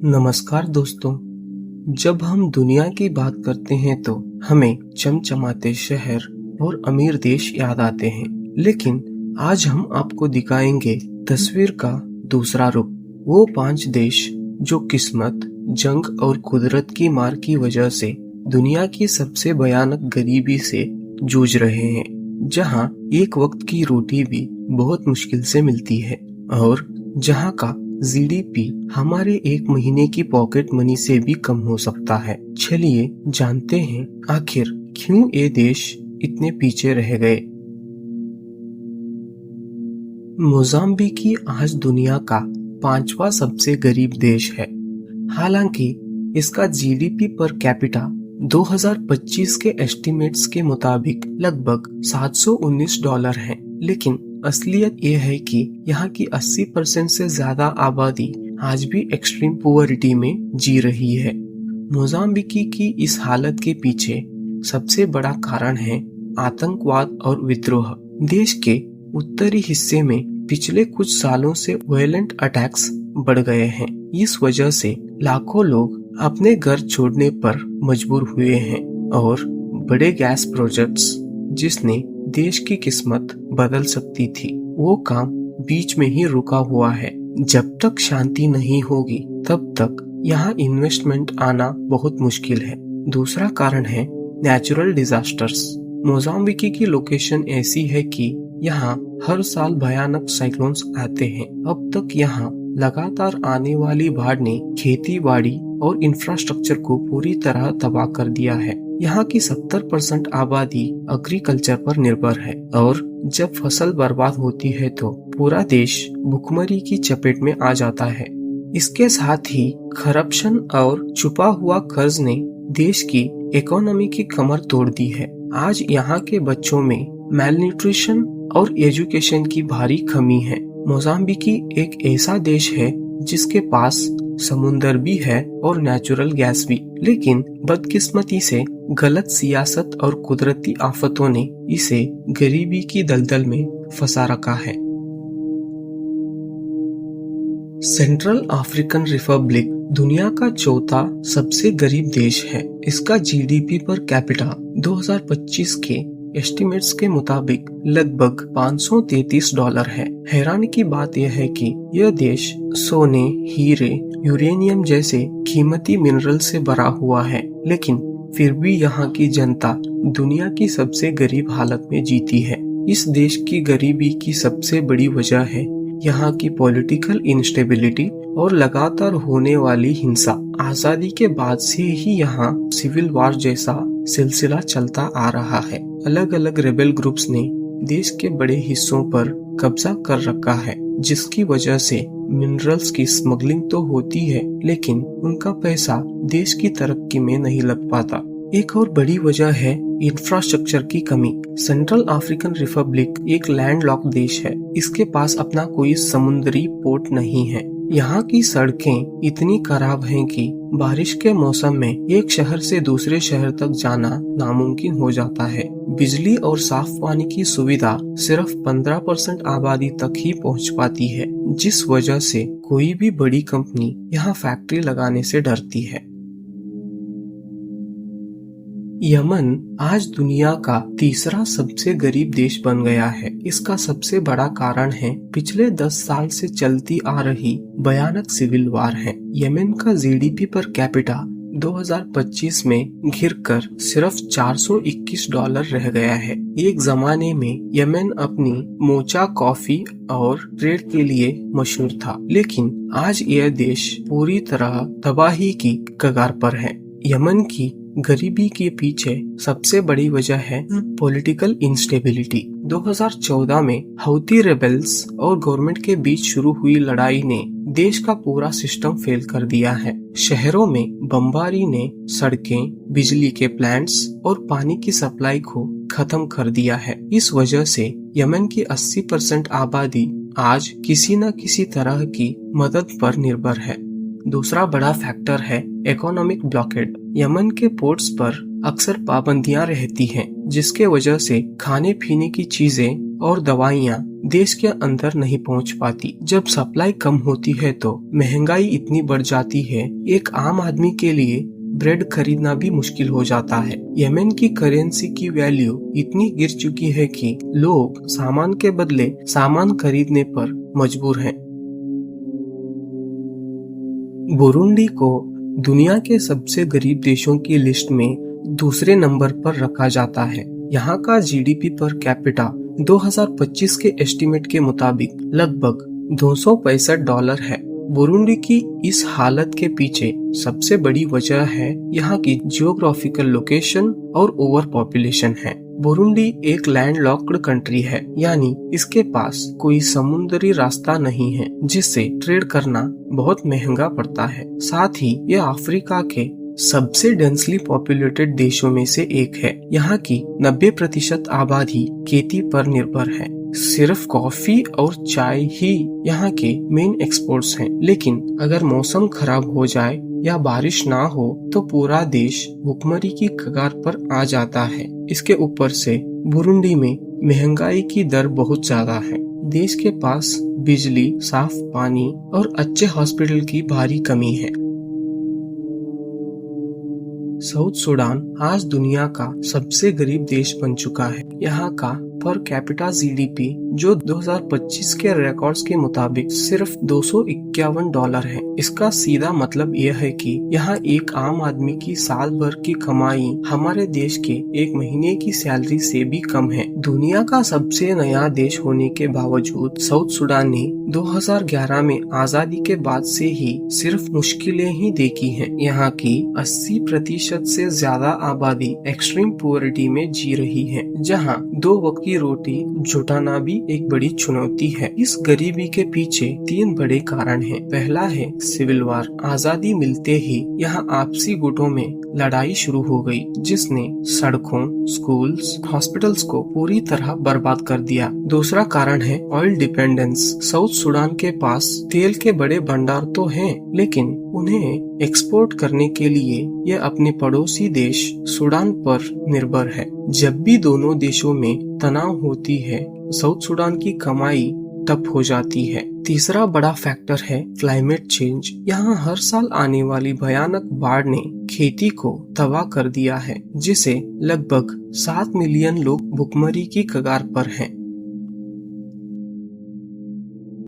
नमस्कार दोस्तों। जब हम दुनिया की बात करते हैं तो हमें चमचमाते शहर और अमीर देश याद आते हैं, लेकिन आज हम आपको दिखाएंगे तस्वीर का दूसरा रूप। वो 5 देश जो किस्मत, जंग और कुदरत की मार की वजह से दुनिया की सबसे भयानक गरीबी से जूझ रहे हैं, जहां एक वक्त की रोटी भी बहुत मुश्किल से मिलती है और जहां का जीडीपी हमारे एक महीने की पॉकेट मनी से भी कम हो सकता है। चलिए जानते हैं आखिर क्यों ये देश इतने पीछे रह गए। मोजाम्बिकी आज दुनिया का 5वां सबसे गरीब देश है। हालांकि इसका जीडीपी पर कैपिटा 2025 के एस्टिमेट्स के मुताबिक लगभग $719 है, लेकिन असलियत यह है कि यहाँ की 80% से ज्यादा आबादी आज भी एक्सट्रीम पुअरिटी में जी रही है। मोजाम्बिकी की इस हालत के पीछे सबसे बड़ा कारण है आतंकवाद और विद्रोह। देश के उत्तरी हिस्से में पिछले कुछ सालों से वायलेंट अटैक्स बढ़ गए हैं। इस वजह से लाखों लोग अपने घर छोड़ने पर मजबूर हुए हैं और बड़े गैस प्रोजेक्ट्स जिसने देश की किस्मत बदल सकती थी, वो काम बीच में ही रुका हुआ है। जब तक शांति नहीं होगी तब तक यहाँ इन्वेस्टमेंट आना बहुत मुश्किल है। दूसरा कारण है नेचुरल डिजास्टर्स। मोजाम्बिकी की लोकेशन ऐसी है कि यहाँ हर साल भयानक साइक्लोन्स आते हैं। अब तक यहाँ लगातार आने वाली बाढ़ ने खेती बाड़ी और इंफ्रास्ट्रक्चर को पूरी तरह तबाह कर दिया है। यहाँ की 70% आबादी एग्रीकल्चर पर निर्भर है और जब फसल बर्बाद होती है तो पूरा देश भुखमरी की चपेट में आ जाता है। इसके साथ ही करप्शन और छुपा हुआ कर्ज ने देश की इकोनॉमी की कमर तोड़ दी है। आज यहाँ के बच्चों में मैलन्यूट्रिशन और एजुकेशन की भारी कमी है। मोजाम्बिकी एक ऐसा देश है जिसके पास समुंदर भी है और नेचुरल गैस भी, लेकिन बदकिस्मती से गलत सियासत और कुदरती आफतों ने इसे गरीबी की दलदल में फंसा रखा है। सेंट्रल अफ्रीकन रिपब्लिक दुनिया का चौथा सबसे गरीब देश है। इसका जीडीपी पर कैपिटा 2025 के एस्टिमेट्स के मुताबिक लगभग $533 है। हैरानी की बात यह है कि यह देश सोने, हीरे, यूरेनियम जैसे कीमती मिनरल से भरा हुआ है, लेकिन फिर भी यहाँ की जनता दुनिया की सबसे गरीब हालत में जीती है। इस देश की गरीबी की सबसे बड़ी वजह है यहाँ की पॉलिटिकल इंस्टेबिलिटी और लगातार होने वाली हिंसा। आजादी के बाद से ही यहाँ सिविल वॉर जैसा सिलसिला चलता आ रहा है। अलग अलग रेबेल ग्रुप्स ने देश के बड़े हिस्सों पर कब्जा कर रखा है, जिसकी वजह से मिनरल्स की स्मगलिंग तो होती है, लेकिन उनका पैसा देश की तरक्की में नहीं लग पाता। एक और बड़ी वजह है इंफ्रास्ट्रक्चर की कमी। सेंट्रल अफ्रीकन रिपब्लिक एक लैंडलॉक्ड देश है। इसके पास अपना कोई समुद्री पोर्ट नहीं है। यहाँ की सड़कें इतनी खराब हैं कि बारिश के मौसम में एक शहर से दूसरे शहर तक जाना नामुमकिन हो जाता है। बिजली और साफ पानी की सुविधा सिर्फ 15% आबादी तक ही पहुँच पाती है, जिस वजह से कोई भी बड़ी कंपनी यहाँ फैक्ट्री लगाने से डरती है। यमन आज दुनिया का तीसरा सबसे गरीब देश बन गया है। इसका सबसे बड़ा कारण है पिछले 10 साल से चलती आ रही भयानक सिविल वॉर है। यमन का जीडीपी पर कैपिटा 2025 में गिरकर सिर्फ $421 रह गया है। एक जमाने में यमन अपनी मोचा कॉफी और ट्रेड के लिए मशहूर था, लेकिन आज यह देश पूरी तरह तबाही की कगार पर है। यमन की गरीबी के पीछे सबसे बड़ी वजह है पॉलिटिकल इंस्टेबिलिटी। 2014 में हौती रेबेल्स और गवर्नमेंट के बीच शुरू हुई लड़ाई ने देश का पूरा सिस्टम फेल कर दिया है। शहरों में बमबारी ने सड़कें, बिजली के प्लांट्स और पानी की सप्लाई को खत्म कर दिया है। इस वजह से यमन की 80% आबादी आज किसी न किसी तरह की मदद पर निर्भर है। दूसरा बड़ा फैक्टर है इकोनॉमिक ब्लॉकेड। यमन के पोर्ट्स पर अक्सर पाबंदियां रहती हैं, जिसके वजह से खाने पीने की चीजें और दवाइयाँ देश के अंदर नहीं पहुंच पाती। जब सप्लाई कम होती है तो महंगाई इतनी बढ़ जाती है, एक आम आदमी के लिए ब्रेड खरीदना भी मुश्किल हो जाता है। यमन की करेंसी की वैल्यू इतनी गिर चुकी है कि लोग सामान के बदले सामान खरीदने पर मजबूर हैं। बुरुंडी को दुनिया के सबसे गरीब देशों की लिस्ट में दूसरे नंबर पर रखा जाता है। यहाँ का जीडीपी पर कैपिटा 2025 के एस्टीमेट के मुताबिक लगभग $265 है। बुरुंडी की इस हालत के पीछे सबसे बड़ी वजह है यहाँ की जियोग्राफिकल लोकेशन और ओवर पॉपुलेशन है। बुरुंडी एक लैंडलॉक्ड कंट्री है, यानी इसके पास कोई समुद्री रास्ता नहीं है, जिससे ट्रेड करना बहुत महंगा पड़ता है। साथ ही यह अफ्रीका के सबसे डेंसली पॉपुलेटेड देशों में से एक है। यहाँ की 90% आबादी खेती पर निर्भर है। सिर्फ कॉफी और चाय ही यहाँ के मेन एक्सपोर्ट्स हैं। लेकिन अगर मौसम खराब हो जाए या बारिश ना हो तो पूरा देश भुखमरी की कगार पर आ जाता है। इसके ऊपर से बुरुंडी में महंगाई की दर बहुत ज्यादा है। देश के पास बिजली, साफ पानी और अच्छे हॉस्पिटल की भारी कमी है। साउथ सुडान आज दुनिया का सबसे गरीब देश बन चुका है। यहाँ का पर कैपिटा जीडीपी जो 2025 के रिकॉर्ड्स के मुताबिक सिर्फ $251 है। इसका सीधा मतलब यह है कि यहाँ एक आम आदमी की साल भर की कमाई हमारे देश के एक महीने की सैलरी से भी कम है। दुनिया का सबसे नया देश होने के बावजूद साउथ सुडान ने 2011 में आजादी के बाद से ही सिर्फ मुश्किलें ही देखी हैं। यहाँ की 80% से ज्यादा आबादी एक्सट्रीम पुअरिटी में जी रही है, जहाँ 2 वक्त की रोटी जुटाना भी एक बड़ी चुनौती है। इस गरीबी के पीछे 3 बड़े कारण हैं। पहला है सिविल वार। आजादी मिलते ही यहाँ आपसी गुटों में लड़ाई शुरू हो गई, जिसने सड़कों, स्कूल्स, हॉस्पिटल्स को पूरी तरह बर्बाद कर दिया। दूसरा कारण है ऑयल डिपेंडेंस। साउथ सुडान के पास तेल के बड़े भंडार तो हैं, लेकिन उन्हें एक्सपोर्ट करने के लिए यह अपने पड़ोसी देश सुडान पर निर्भर है। जब भी दोनों देशों में तनाव होती है, साउथ सुडान की कमाई ठप हो जाती है। तीसरा बड़ा फैक्टर है क्लाइमेट चेंज। यहाँ हर साल आने वाली भयानक बाढ़ ने खेती को तबाह कर दिया है, जिसे लगभग 7 मिलियन लोग भुखमरी की कगार पर हैं।